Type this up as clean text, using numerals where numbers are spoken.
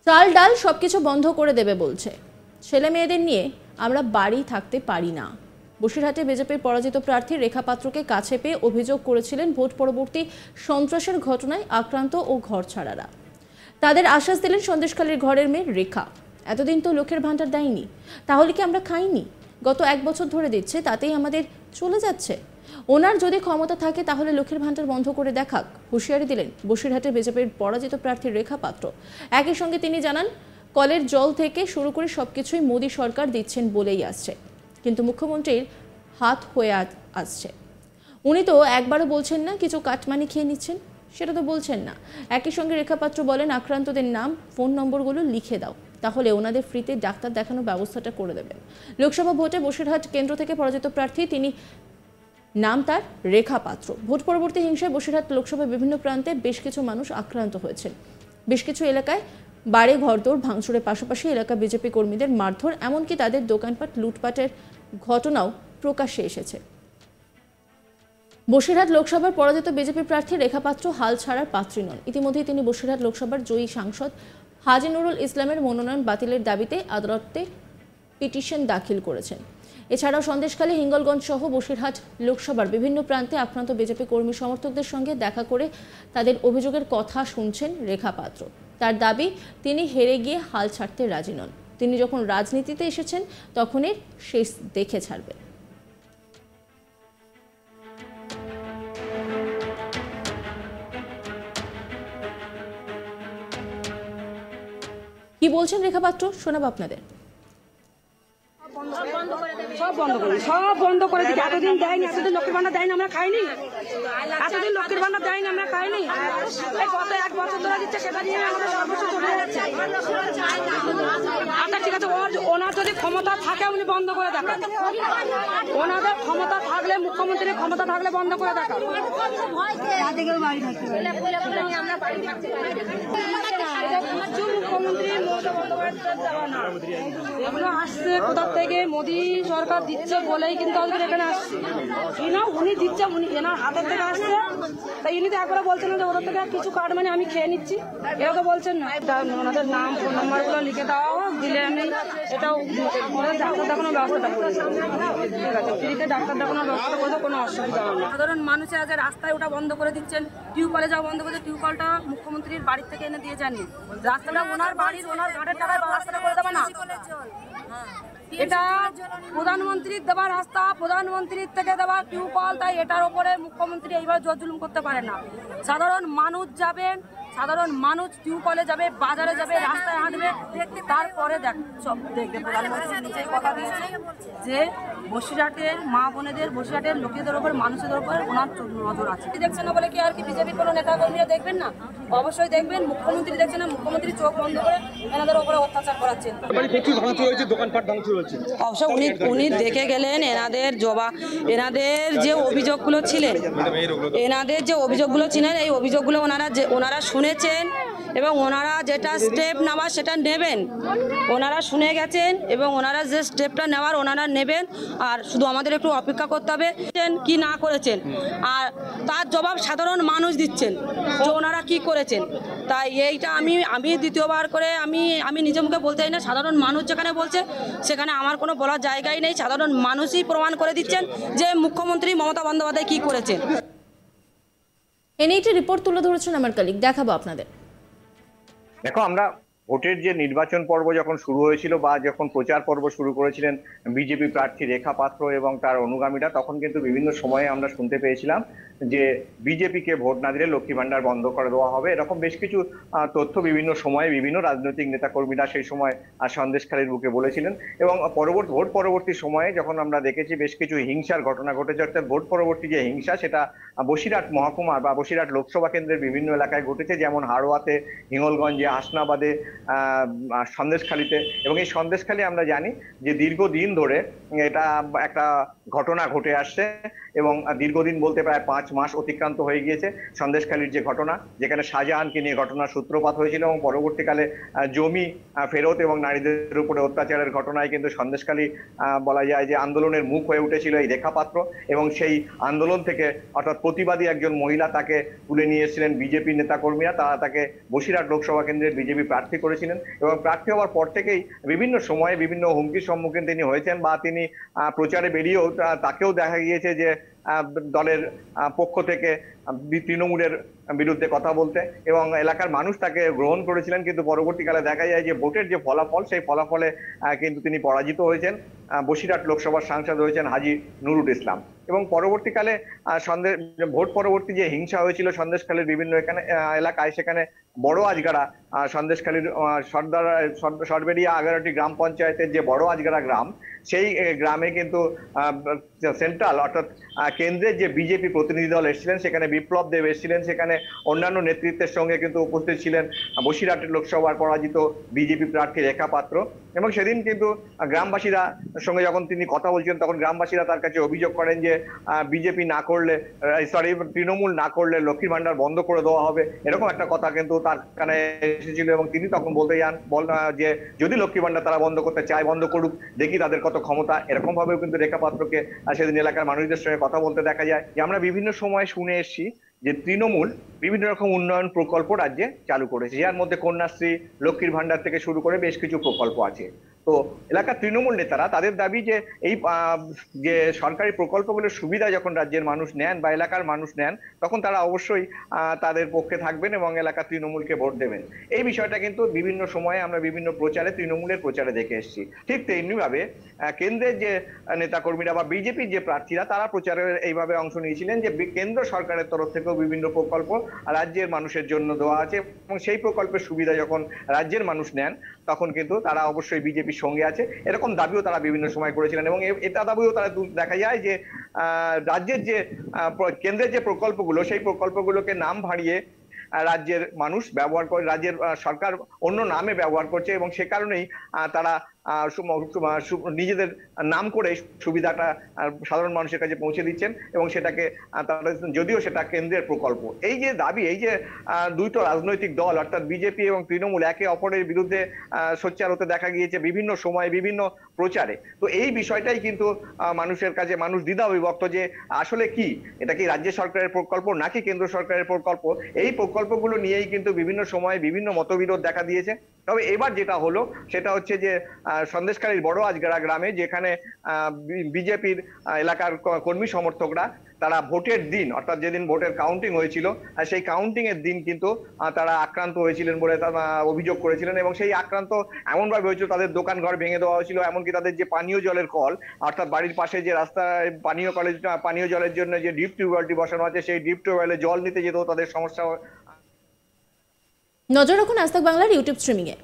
চাল ডাল সবকিছু বন্ধ করে দেবে বলছে। ছেলে মেয়েদের নিয়ে আমরা বাড়ি থাকতে পারি না। বসিরহাটে বিজেপির পরাজিত প্রার্থী রেখা পাত্রকে কাছে পেয়ে অভিযোগ করেছিলেন ভোট পরবর্তী সন্ত্রাসের ঘটনায় আক্রান্ত ও ঘরছাড়ারা। তাদের আশ্বাস দিলেন সন্দেশখালীর ঘরের মেয়ে রেখা। এতদিন তো লক্ষ্যের ভাণ্ডার দেয়নি, তাহলে কি আমরা খাইনি? গত 1 বছর ধরে দিচ্ছে, তাতেই আমাদের চলে যাচ্ছে। ওনার যদি ক্ষমতা থাকে তাহলে লক্ষ্মীর ভাণ্ডার বন্ধ করে দেখাক, হুঁশিয়ারি দিলেন বসিরহাটে বিজেপির পরাজিত প্রার্থী রেখা পাত্র। একই সঙ্গে তিনি জানান, কলের জল থেকে শুরু করে সবকিছুই মোদী সরকার দিচ্ছেন বলেই আসছে, কিন্তু মুখ্যমন্ত্রীর হাত হয়ে আসছে। উনি তো একবারও বলছেন না কিছু কাটমানি খেয়ে নিচ্ছেন, সেটা তো বলছেন না। একই সঙ্গে রেখা পাত্র বলেন, আক্রান্তদের নাম ফোন নম্বরগুলো লিখে দাও, তাহলে ওনাদের ফ্রিতে ডাক্তার দেখানোর ব্যবস্থাটা করে দেবেন। লোকসভা ভোটে বসিরহাট কেন্দ্র থেকে পরাজিত প্রার্থী তিনি, নাম তার রেখা পাত্র। ভোট পরবর্তী হিংসায় বসিরহাট লোকসভার বিভিন্ন প্রান্তে বেশ কিছু মানুষ আক্রান্ত হয়েছেন। বেশ কিছু এলাকায় বাড়ি ঘরদোর ভাঙচুরের পাশাপাশি এলাকা বিজেপি কর্মীদের মারধর, এমনকি তাদের দোকানপাট লুটপাটের ঘটনাও প্রকাশ্যে এসেছে। বসিরহাট লোকসভার পরাজিত বিজেপি প্রার্থী রেখা পাত্র হাল ছাড়ার পাত্রী নন। ইতিমধ্যেই তিনি বসিরহাট লোকসভার জয়ী সাংসদ হাজী নুরুল ইসলামের মনোনয়ন বাতিলের দাবিতে আদালতে পিটিশন দাখিল করেছেন। এছাড়াও সন্দেশখালী, হিঙ্গলগঞ্জ সহ বসিরহাট লোকসভার বিভিন্ন প্রান্তে আক্রান্ত বিজেপি কর্মী সমর্থকদের সঙ্গে দেখা করে তাদের অভিযোগের কথা শুনছেন রেখা পাত্র। তার দাবি, তিনি হেরে গিয়ে হাল ছাড়তে রাজি নন। তিনি যখন রাজনীতিতে এসেছেন তখনই শেষ দেখে ছাড়বেন। কি বলছেন রেখা পাত্র, শোনাবো আপনাদের। সব বন্ধ করে দিচ্ছে। এতদিন দেয়নি, এতদিন লক্ষ্মীর ভাণ্ডার দেয়নি, আমরা খাইনি। এতদিন লক্ষ্মীর ভাণ্ডার দেয়নি, আমরা খাইনি। গত 1 বছর ধরে দিচ্ছে, সেটা নিয়ে আমাদের সর্বস্ব চলে যাচ্ছে। আচ্ছা ঠিক আছে, ওনার যদি ক্ষমতা থাকে উনি বন্ধ করে দেখান। ওনাদের ক্ষমতা থাকলে, মুখ্যমন্ত্রীর ক্ষমতা থাকলে বন্ধ করে দেখান। এগুলো আসছে কোথা থেকে? মোদী সরকার দিচ্ছে বলেই কিন্তু আজকে এখানে আসছে। উনি দিচ্ছে, উনি এনার হাতের থেকে আসছে। তাই ইনি তো একবারে বলছেন না যে ওদের থেকে কিছু কার্ড মানে আমি খেয়ে নিচ্ছি, এটা তো বলছেন না। ওনাদের নাম, ফোন নাম্বারগুলো লিখে দেওয়া হোক, দিলে আমি এটাও ডাক্তার দেখানোর ব্যবস্থা করে দেবো। ঠিক আছে, ফ্রিতে ডাক্তার দেখানোর ব্যবস্থা করে দেবো, কোনো অসুবিধা হবে না। সাধারণ মানুষের আজ রাস্তায় ওটা বন্ধ করে দিচ্ছেন, টিউবওয়েলে যাওয়া বন্ধ করে, টিউবওয়েলটা মুখ্যমন্ত্রীর বাড়ির থেকে এনে দিয়ে যাননি। রাস্তাটা ওনার বাড়ির, ওনার ঘাটের টাকায় রাস্তাটা করে দেবে না। এটা প্রধানমন্ত্রীর দেওয়া রাস্তা, প্রধানমন্ত্রীর থেকে দেওয়া টিউবওয়েল, তাই এটার উপরে মুখ্যমন্ত্রী এইভাবে জোর জুলুম করতে পারে না। সাধারণ মানুষ যাবেন, সাধারণ মানুষ টিউবওয়েলে যাবে, বাজারে যাবে, রাস্তায় হাঁটবে, তারপরে সব দেখবে। প্রধানমন্ত্রী নিজেই কথা দিয়েছে যে বসিরহাটের মা বোনেদের, বসিরহাটের লোকেদের উপর, মানুষের উপর ওনার নজর আছে। দেখছেন না বলে কি আর কি বিজেপির কোনো নেতা কর্মীরা দেখবেন না? অবশ্যই দেখবেন। মুখ্যমন্ত্রী দেখছেন না, মুখ্যমন্ত্রী চোখ বন্ধ করে এনাদের উপরে অত্যাচার করাচ্ছেন। অবশ্য উনি দেখে গেলেন এনাদের যে অভিযোগগুলো ছিলেন, এই অভিযোগগুলো ওনারা শুনেছেন এবং ওনারা যেটা স্টেপ নেওয়ার সেটা নেবেন। ওনারা শুনে গেছেন এবং ওনারা যে স্টেপটা নেওয়ার ওনারা নেবেন। আর শুধু আমাদের একটু অপেক্ষা করতে হবে কি না করেছেন, আর তার জবাব সাধারণ মানুষ দিচ্ছেন যে ওনারা কি করেছেন। তাই এইটা আমি দ্বিতীয়বার করে আমি নিজে মুখে বলতে চাই না। সাধারণ মানুষ যেখানে বলছে সেখানে আমার কোনো বলার জায়গাই নেই। সাধারণ মানুষই প্রমাণ করে দিচ্ছেন যে মুখ্যমন্ত্রী মমতা বন্দ্যোপাধ্যায় কি করেছেন। এনএইটি রিপোর্ট তুলে ধরেছেন আমার কলিগ, দেখাবো আপনাদের। দেখো, আমরা ভোটের যে নির্বাচন পর্ব যখন শুরু হয়েছিল বা যখন প্রচার পর্ব শুরু করেছিলেন বিজেপি প্রার্থী রেখা পাত্র এবং তার অনুগামীরা, তখন কিন্তু বিভিন্ন সময়ে আমরা শুনতে পেয়েছিলাম যে বিজেপিকে ভোট না দিলে লক্ষ্মী ভাণ্ডার বন্ধ করে দেওয়া হবে। এরকম বেশ কিছু তথ্য বিভিন্ন সময়ে বিভিন্ন রাজনৈতিক নেতাকর্মীরা সেই সময় সন্দেশখালীর বুকে বলেছিলেন। এবং ভোট পরবর্তী সময়ে যখন আমরা দেখেছি বেশ কিছু হিংসার ঘটনা ঘটেছে, অর্থাৎ ভোট পরবর্তী যে হিংসা সেটা বসিরহাট মহকুমা বা বসিরহাট লোকসভা কেন্দ্রের বিভিন্ন এলাকায় ঘটেছে, যেমন হাড়োয়াতে, হিঙ্গলগঞ্জে, হাসনাবাদে, সন্দেশখালীতে। এবং এই সন্দেশখালী আমরা জানি যে দীর্ঘদিন ধরে এটা একটা ঘটনা ঘটে আসছে এবং দীর্ঘদিন বলতে প্রায় 5 মাস অতিক্রান্ত হয়ে গিয়েছে সন্দেশখালীর যে ঘটনা, যেখানে শাহজাহানকে নিয়ে ঘটনার সূত্রপাত হয়েছিল এবং পরবর্তীকালে জমি ফেরত এবং নারীদের উপরে অত্যাচারের ঘটনায় কিন্তু সন্দেশখালী বলা যায় যে আন্দোলনের মুখ হয়ে উঠেছিল এই রেখাপাত্র। এবং সেই আন্দোলন থেকে অর্থাৎ প্রতিবাদী একজন মহিলা তাকে তুলে নিয়ে এসেছিলেন বিজেপি নেতাকর্মীরা, তারা তাকে বসিরহাট লোকসভা কেন্দ্রের বিজেপি প্রার্থী করেছিলেন এবং প্রার্থী হওয়ার পর থেকেই বিভিন্ন সময়ে বিভিন্ন হুমকির সম্মুখীন তিনি হয়েছেন বা তিনি প্রচারে বেরিয়েও তাকেও দেখা গিয়েছে যে দলের পক্ষ থেকে তৃণমূলের বিরুদ্ধে কথা বলতে, এবং এলাকার মানুষ তাকে গ্রহণ করেছিলেন। কিন্তু পরবর্তীকালে দেখা যায় যে ভোটের যে ফলাফল, সেই ফলাফলে কিন্তু তিনি পরাজিত হয়েছেন। বসিরহাট লোকসভার সাংসদ হয়েছেন হাজী নুরুল ইসলাম। এবং পরবর্তীকালে ভোট পরবর্তী যে হিংসা হয়েছিল সন্দেশখালীর বিভিন্ন এলাকায়, সেখানে বড় আজগাড়া, সন্দেশখালীর সরবেরিয়া 11টি গ্রাম পঞ্চায়েতের যে বড় আজগাড়া গ্রাম, সেই গ্রামে কিন্তু সেন্ট্রাল অর্থাৎ কেন্দ্রের যে বিজেপি প্রতিনিধি দল এসেছিলেন, সেখানে বিপ্লব দেব এসেছিলেন, সেখানে অন্যান্য নেতৃত্বের সঙ্গে কিন্তু উপস্থিত ছিলেন বসিরহাটের লোকসভার পরাজিত বিজেপি প্রার্থী রেখা পাত্র। এবং সেদিন কিন্তু গ্রামবাসীরা সঙ্গে যখন তিনি কথা বলছিলেন, তখন গ্রামবাসীরা তার কাছে অভিযোগ করেন যে বিজেপি না করলে, তৃণমূল না করলে লক্ষ্মীর ভান্ডার বন্ধ করে দেওয়া হবে, এরকম একটা কথা কিন্তু তার কানে এসেছিল। এবং তিনি তখন বলতে যান যে যদি লক্ষ্মী ভান্ডার তারা বন্ধ করতে চায়, বন্ধ করুক, দেখি তাদের কত ক্ষমতা। এরকম ভাবেও কিন্তু রেখা পাত্রকে সেদিন এলাকার মানুষদের সঙ্গে কথা বলতে দেখা যায়। যে আমরা বিভিন্ন সময় শুনে এসেছি যে তৃণমূল বিভিন্ন রকম উন্নয়ন প্রকল্প রাজ্যে চালু করেছে, যার মধ্যে কন্যাশ্রী, লক্ষ্মীর ভান্ডার থেকে শুরু করে বেশ কিছু প্রকল্প আছে। তো এলাকার তৃণমূল নেতারা তাদের দাবি যে এই যে সরকারি প্রকল্পগুলোর সুবিধা যখন রাজ্যের মানুষ নেন বা এলাকার মানুষ নেন, তখন তারা অবশ্যই তাদের পক্ষে থাকবেন এবং এলাকার তৃণমূলকে ভোট দেবেন। এই বিষয়টা কিন্তু বিভিন্ন সময়ে আমরা বিভিন্ন প্রচারে, তৃণমূলের প্রচারে দেখে এসেছি। ঠিক তেমনি ভাবে কেন্দ্রের যে নেতাকর্মীরা বা বিজেপির যে প্রার্থীরা, তারা প্রচারে এইভাবে অংশ নিয়েছিলেন যে কেন্দ্র সরকারের তরফ থেকেও বিভিন্ন প্রকল্প রাজ্যের মানুষের জন্য দেওয়া আছে এবং সেই প্রকল্পের সুবিধা যখন রাজ্যের মানুষ নেন, তখন কিন্তু তারা অবশ্যই বিজেপির সঙ্গে আছে, এরকম দাবিও তারা বিভিন্ন সময় করেছিলেন। এবং এটা দাবিও তারা দেখা যায় যে রাজ্যের যে কেন্দ্রের যে প্রকল্পগুলো, সেই প্রকল্পগুলোকে নাম ভাঁড়িয়ে রাজ্যের মানুষ ব্যবহার করে, রাজ্যের সরকার অন্য নামে ব্যবহার করছে এবং সে কারণেই তারা নিজেদের নাম করে সুবিধাটা সাধারণ মানুষের কাছে পৌঁছে দিচ্ছেন এবং সেটাকে যদিও সেটা কেন্দ্রের প্রকল্প। এই যে দাবি, এই যে দুটো রাজনৈতিক দল অর্থাৎ বিজেপি এবং তৃণমূল একে অপরের বিরুদ্ধে সোচ্চার হতে দেখা গিয়েছে বিভিন্ন সময় বিভিন্ন প্রচারে। তো এই বিষয়টাই কিন্তু মানুষের কাছে, মানুষ দ্বিধা বিভক্ত যে আসলে কি, এটা কি রাজ্য সরকারের প্রকল্প নাকি কেন্দ্র সরকারের প্রকল্প। এই প্রকল্পগুলো নিয়েই কিন্তু বিভিন্ন সময় বিভিন্ন মতবিরোধ দেখা দিয়েছে। তবে এবার যেটা হলো সেটা হচ্ছে যে সন্দেশখালীর বড় আজগাড়া গ্রামে, যেখানে বিজেপির এলাকার কর্মী সমর্থকরা তারা ভোটের দিন অর্থাৎ যেদিন ভোটের কাউন্টিং হয়েছিল, সেই কাউন্টিং এর দিন কিন্তু তারা আক্রান্ত হয়েছিলেন বলে অভিযোগ করেছিলেন। এবং সেই আক্রান্ত এমনভাবে হয়েছিল, তাদের দোকান ঘর ভেঙে দেওয়া হয়েছিল, এমনকি তাদের যে পানীয় জলের কল অর্থাৎ বাড়ির পাশে যে রাস্তায় পানীয় জলের জন্য যে ডিপ টিউবওয়েলটি বসানো আছে, সেই ডিপ টিউবওয়েলে জল নিতে যেতেও তাদের সমস্যা। নজর রাখুন আজ তাক বাংলার ইউটিউব স্ট্রিমিংয়ে।